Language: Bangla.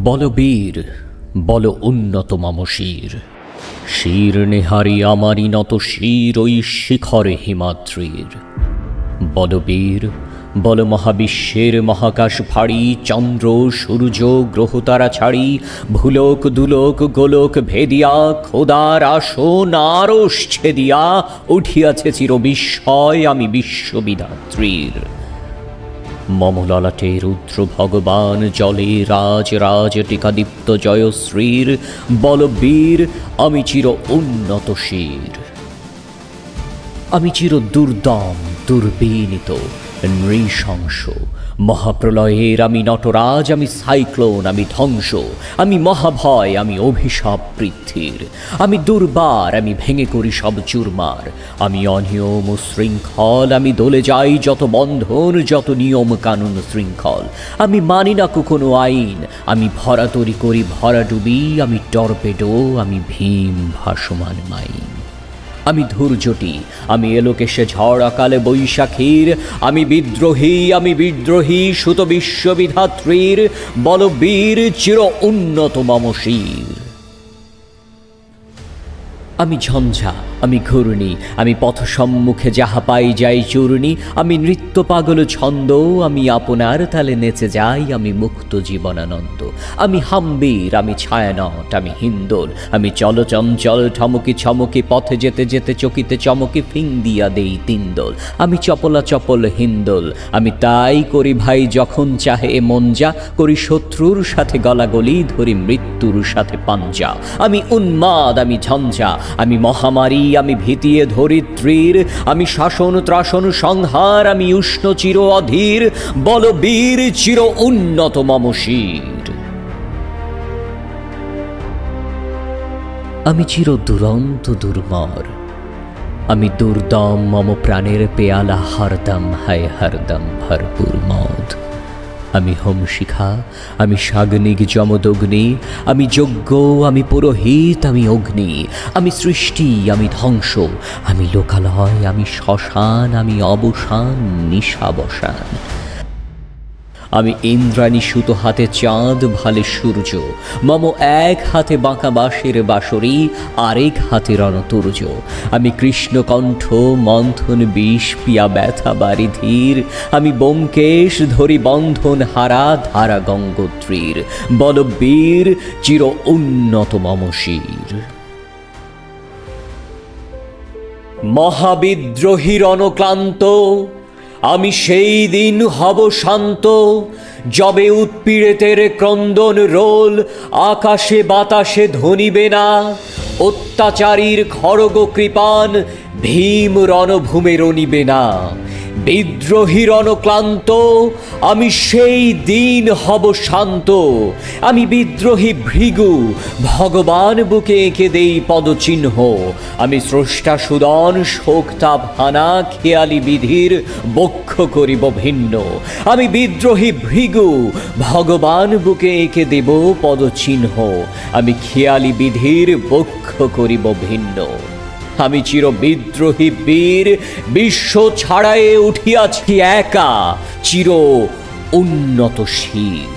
বল বীর, বল উন্নত মম শির। শির নেহারি আমারই নত শির ওই শিখরে হিমাদ্রির। বল বীর, বল মহাবিশ্বের মহাকাশ ভারী, চন্দ্র সূর্য গ্রহতারা ছাড়ি, ভুলোক দুলোক গোলোক ভেদিয়া, খোদার আসন আরশ ছেদিয়া, উঠিয়াছে চির বিস্ময় আমি বিশ্ববিধাত্রীর। মম ললাটে রুদ্র ভগবান জলে রাজ রাজ টিকাদীপ্ত জয়শ্রীর। বল বীর, আমি চির উন্নত শির। আমি চির দুর্দম দুর্বিনীত নৃশংস, মহাপ্রলয়ের আমি নটরাজ, আমি সাইক্লোন, আমি ধ্বংস, আমি মহাভয়, আমি অভিশাপ পৃথ্বীর। আমি দুর্বার, আমি ভেঙে করি সব চুরমার, আমি অনিয়ম শৃঙ্খল, আমি দলে যাই যত বন্ধন যত নিয়ম কানুন শৃঙ্খল। আমি মানি না কোনো আইন, আমি ভরা তরি করি ভরা ডুবি, আমি টর্পেডো, আমি ভীম ভাসমান মাইন। আমি ধূর্যটি, আমি এলোকেশে ঝড় আকালে বৈশাখীর, আমি বিদ্রোহী সুত বিশ্ববিধাত্রীর। বল বীর, চির উন্নত মম শির। আমি ঝঞ্ঝা, আমি ঘূর্ণি, আমি পথ সম্মুখে যাহা পাই যাই চূর্ণি, আমি নৃত্য পাগল ছন্দ, আমি আপনার তালে নেচে যাই, আমি মুক্ত জীবনানন্দ। আমি হাম্বীর, আমি ছায়ানট, আমি হিন্দোল, আমি চলচঞ্চল ঠমকি ছমকি, পথে যেতে যেতে চকিতে চমকি ফিং দিয়া দেই তিনদোল। আমি চপলা চপল হিন্দোল, আমি তাই করি ভাই যখন চাহে এ মন যা, করি শত্রুর সাথে গলাগলি, ধরি মৃত্যুর সাথে পাঞ্জা। আমি উন্মাদ, আমি ঝঞ্ঝা, আমি মহামারী, আমি ভীতিয়ে ধরিত্রীর, আমি শাসন ত্রাসন সংহার, আমি উষ্ণ চির অধীর। বল বীর, চির উন্নত মম শির। আমি চির দুরন্ত দুর্মর, আমি দুর্দম মম প্রাণের পেয়ালা হরদম হায় হরদম ভরপুর মদ। আমি হোম শিখা, আমি সাগ্নিক যমদগ্নি, আমি যজ্ঞ, আমি পুরোহিত, আমি অগ্নি। আমি সৃষ্টি, আমি ধ্বংস, আমি লোকালয়, আমি শ্মশান, আমি অবসান নিশাবসান। আমি ইন্দ্রাণী সুতো হাতে চাঁদ ভালে সূর্য, মম এক হাতে বাঁকা বাঁশের বাঁশরি, আরেক হাতে রণতুর্য। আমি কৃষ্ণকণ্ঠ মন্থন বিষ পিয়া ব্যথা বাড়ি ধীর, আমি ব্যোমকেশ ধরি বন্ধন হারা ধারা গঙ্গোত্রীর। বল বীর, চির উন্নত মম শির। মহাবিদ্রোহী রণক্লান্ত, আমি সেই দিন হব শান্ত, যবে উৎপীড়িতের ক্রন্দন রোল আকাশে বাতাসে ধ্বনিবে না। অত্যাচারীর খড়গ কৃপান ভীম রণভূমে রণিবে না। বিদ্রোহী রণক্লান্ত, আমি সেই দিন হব শান্ত। আমি বিদ্রোহী ভৃগু, ভগবান বুকে এঁকে দেই পদচিহ্ন। আমি স্রষ্টা সুদন শোকতাপ হানা, খেয়ালি বিধির বক্ষ করিব ভিন্ন। আমি বিদ্রোহী ভৃগু, ভগবান বুকে এঁকে দেব পদচিহ্ন। আমি খেয়ালি বিধির বক্ষ করিব ভিন্ন। আমি চির বিদ্রোহী বীর, বিশ্ব ছাড়ায়ে উঠিয়াছি একা, চির উন্নত শির।